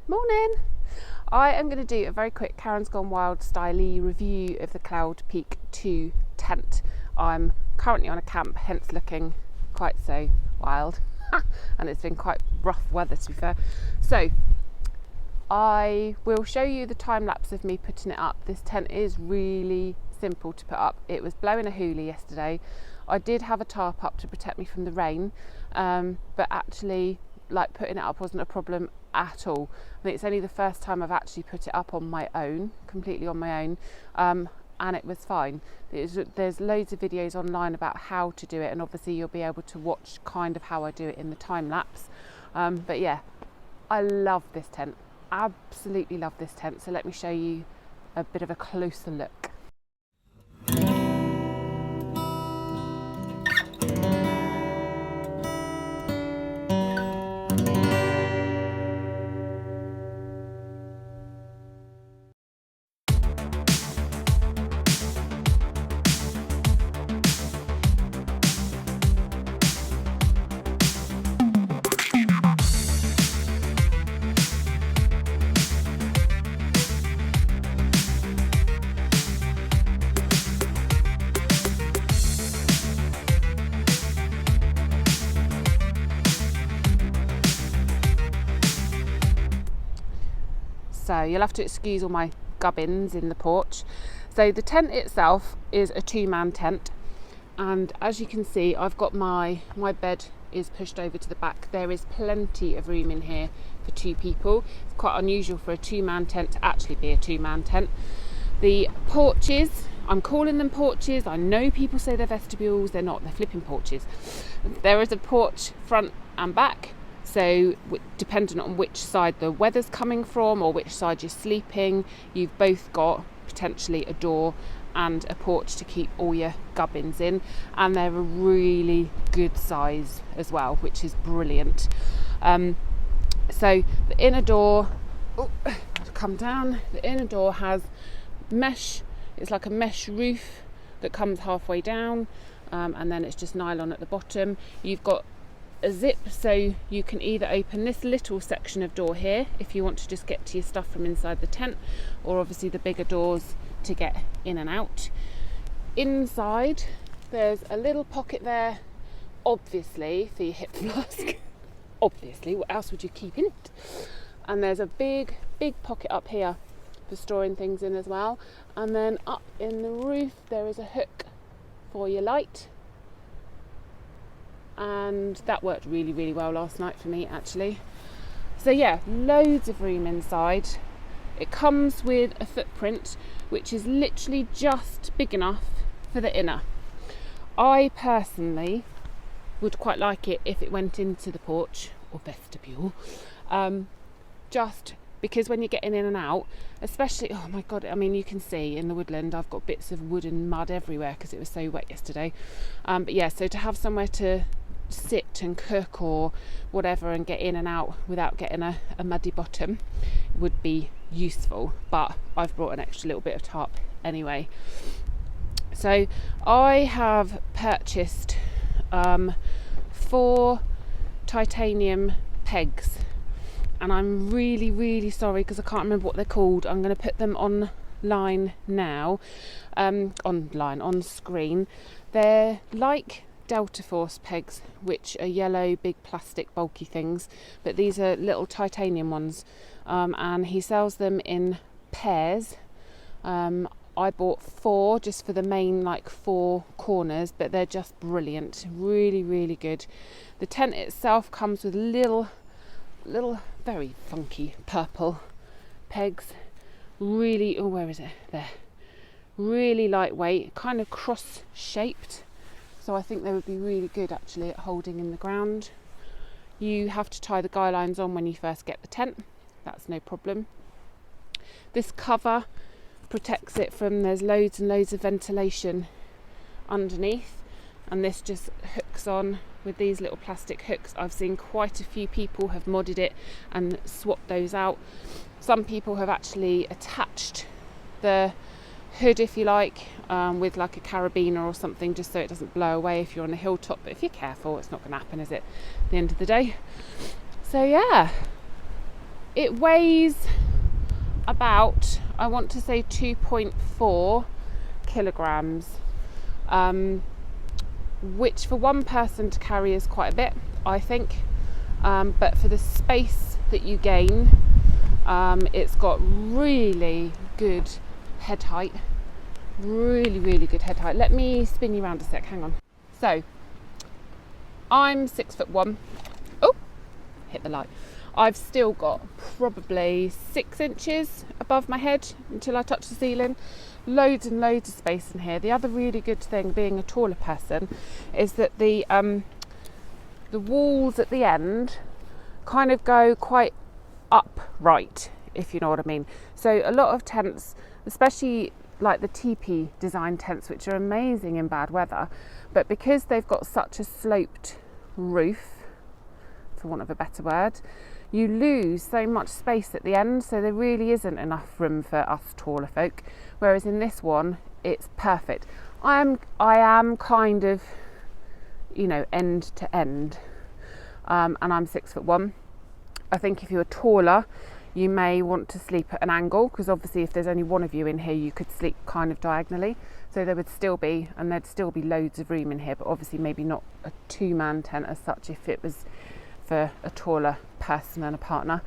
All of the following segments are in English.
Morning! I am going to do a very quick Karen's Gone Wild styley review of the Cloud Peak 2 tent. I'm currently on a camp, hence looking quite so wild and it's been quite rough weather to be fair. So I will show you the time lapse of me putting it up. This tent is really simple to put up. It was blowing a hoolie yesterday. I did have a tarp up to protect me from the rain, but actually like putting it up wasn't a problem at all. I think it's only the first time I've actually put it up on my own, completely on my own, and it was fine. There's loads of videos online about how to do it, and obviously you'll be able to watch kind of how I do it in the time lapse. But yeah, I love this tent, absolutely love this tent. So let me show you a bit of a closer look. So you'll have to excuse all my gubbins in the porch. So the tent itself is a 2-man tent, and as you can see, I've got my bed is pushed over to the back. There is plenty of room in here for 2 people. It's quite unusual for a 2-man tent to actually be a 2-man tent. The porches, I'm calling them porches. I know people say they're vestibules. They're not, they're flipping porches. There is a porch front and back. So depending on which side the weather's coming from or which side you're sleeping, you've both got potentially a door and a porch to keep all your gubbins in, and they're a really good size as well, which is brilliant. So the inner door, come down, the inner door has mesh. It's like a mesh roof that comes halfway down, and then it's just nylon at the bottom. You've got a zip, so you can either open this little section of door here if you want to just get to your stuff from inside the tent, or obviously the bigger doors to get in and out. Inside there's a little pocket there, obviously for your hip flask. Obviously, what else would you keep in it? And there's a big pocket up here for storing things in as well. And then up in the roof there is a hook for your light, and that worked really well last night for me actually. So yeah, loads of room inside. It comes with a footprint which is literally just big enough for the inner. I personally would quite like it if it went into the porch or vestibule, just because when you're getting in and out, especially, oh my god, I mean you can see in the woodland I've got bits of wood and mud everywhere because it was so wet yesterday. But yeah, so to have somewhere to sit and cook or whatever and get in and out without getting a muddy bottom would be useful, but I've brought an extra little bit of tarp anyway. So I have purchased 4 titanium pegs, and I'm really sorry because I can't remember what they're called. I'm going to put them online now, on screen. They're like Delta Force pegs, which are yellow, big plastic bulky things, but these are little titanium ones, and he sells them in pairs. I bought 4 just for the main 4 corners, but they're just brilliant, really good. The tent itself comes with little very funky purple pegs, really, oh where is it, there, really lightweight, kind of cross shaped. So I think they would be really good actually at holding in the ground. You have to tie the guy lines on when you first get the tent, that's no problem. This cover protects it from, there's loads and loads of ventilation underneath, and this just hooks on with these little plastic hooks. I've seen quite a few people have modded it and swapped those out. Some people have actually attached the hood, if you like, with like a carabiner or something, just so it doesn't blow away if you're on a hilltop. But if you're careful, it's not going to happen, is it, at the end of the day? So yeah, It weighs about, I want to say 2.4 kilograms, which for one person to carry is quite a bit, I think, but for the space that you gain, it's got really good head height, really good head height. Let me spin you around a sec, hang on. So I'm 6'1". Oh, hit the light. I've still got probably 6 inches above my head until I touch the ceiling. Loads and loads of space in here. The other really good thing, being a taller person, is that the walls at the end kind of go quite upright, if you know what I mean. So a lot of tents, especially like the teepee design tents, which are amazing in bad weather, but because they've got such a sloped roof, for want of a better word, you lose so much space at the end, so there really isn't enough room for us taller folk, whereas in this one it's perfect. I am kind of, you know, end to end, and I'm 6'1". I think if you were taller you may want to sleep at an angle, because obviously if there's only one of you in here you could sleep kind of diagonally, so there would still be, and there'd still be loads of room in here, but obviously maybe not a 2-man tent as such if it was for a taller person and a partner.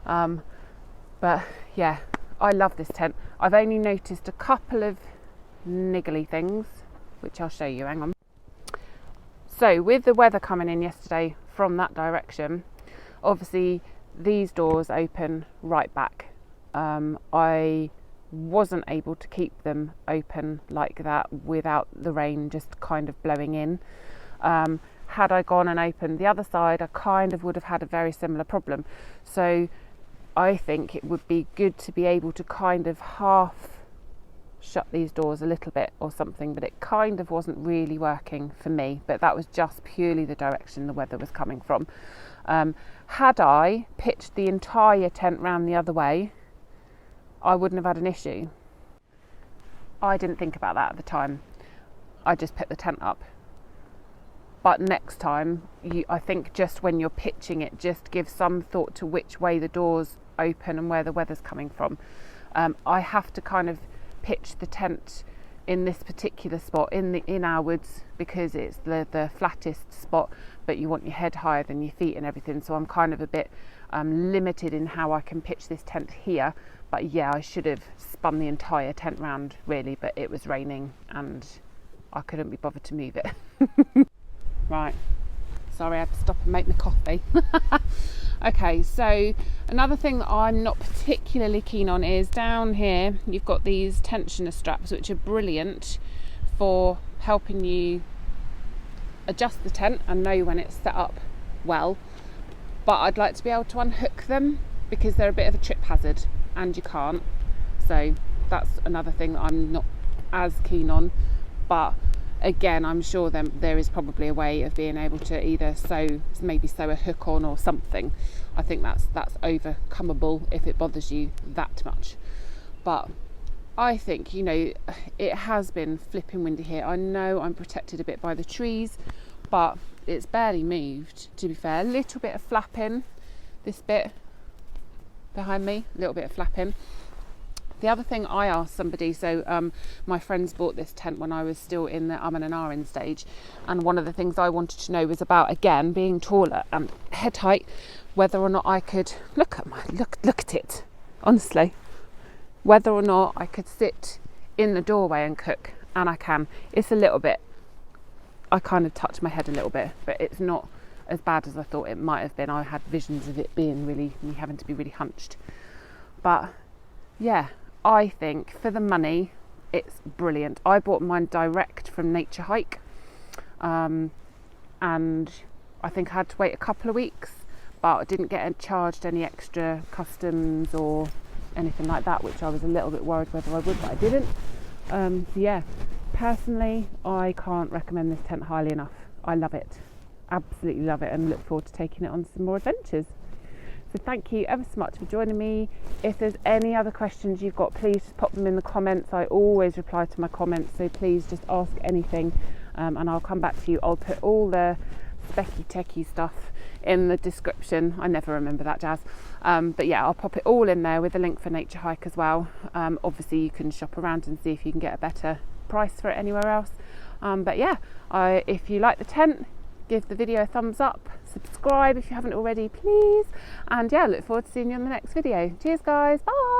But yeah, I love this tent. I've only noticed a couple of niggly things, which I'll show you, hang on. So with the weather coming in yesterday from that direction, obviously these doors open right back. I wasn't able to keep them open like that without the rain just kind of blowing in. Had I gone and opened the other side, I kind of would have had a very similar problem. So I think it would be good to be able to kind of half shut these doors a little bit or something, but it kind of wasn't really working for me. But that was just purely the direction the weather was coming from. Had I pitched the entire tent round the other way, I wouldn't have had an issue. I didn't think about that at the time. I just put the tent up. But next time, I think just when you're pitching it, just give some thought to which way the doors open and where the weather's coming from. I have to kind of pitch the tent in this particular spot in our woods, because it's the flattest spot, but you want your head higher than your feet and everything. So I'm kind of a bit limited in how I can pitch this tent here. But yeah, I should have spun the entire tent round really, but it was raining and I couldn't be bothered to move it. Right, sorry, I had to stop and make my coffee. Okay, so another thing that I'm not particularly keen on is down here you've got these tensioner straps, which are brilliant for helping you adjust the tent and know when it's set up well, but I'd like to be able to unhook them because they're a bit of a trip hazard and you can't. So that's another thing that I'm not as keen on, but again, I'm sure there is probably a way of being able to either maybe sew a hook on or something. I think that's overcomeable if it bothers you that much. But I think, you know, it has been flipping windy here. I know I'm protected a bit by the trees, but it's barely moved, to be fair. A little bit of flapping, this bit behind me, a little bit of flapping. The other thing I asked somebody, so my friends bought this tent when I was still in the and ahhing stage, and one of the things I wanted to know was about, again, being taller and head height, whether or not I could look at it, honestly, whether or not I could sit in the doorway and cook, and I can. It's a little bit, I kind of touch my head a little bit, but it's not as bad as I thought it might have been. I had visions of it being me having to be really hunched, but yeah, I think for the money it's brilliant. I bought mine direct from Naturehike, and I think I had to wait a couple of weeks, but I didn't get charged any extra customs or anything like that, which I was a little bit worried whether I would, but I didn't. So yeah, personally I can't recommend this tent highly enough. I love it, absolutely love it, and look forward to taking it on some more adventures. So thank you ever so much for joining me. If there's any other questions you've got, please just pop them in the comments. I always reply to my comments, so please just ask anything, and I'll come back to you. I'll put all the specky techie stuff in the description. I never remember that jazz. But yeah, I'll pop it all in there with a link for Naturehike as well. Obviously you can shop around and see if you can get a better price for it anywhere else. But yeah, if you like the tent, give the video a thumbs up, subscribe if you haven't already, please. And yeah, look forward to seeing you in the next video. Cheers guys, bye.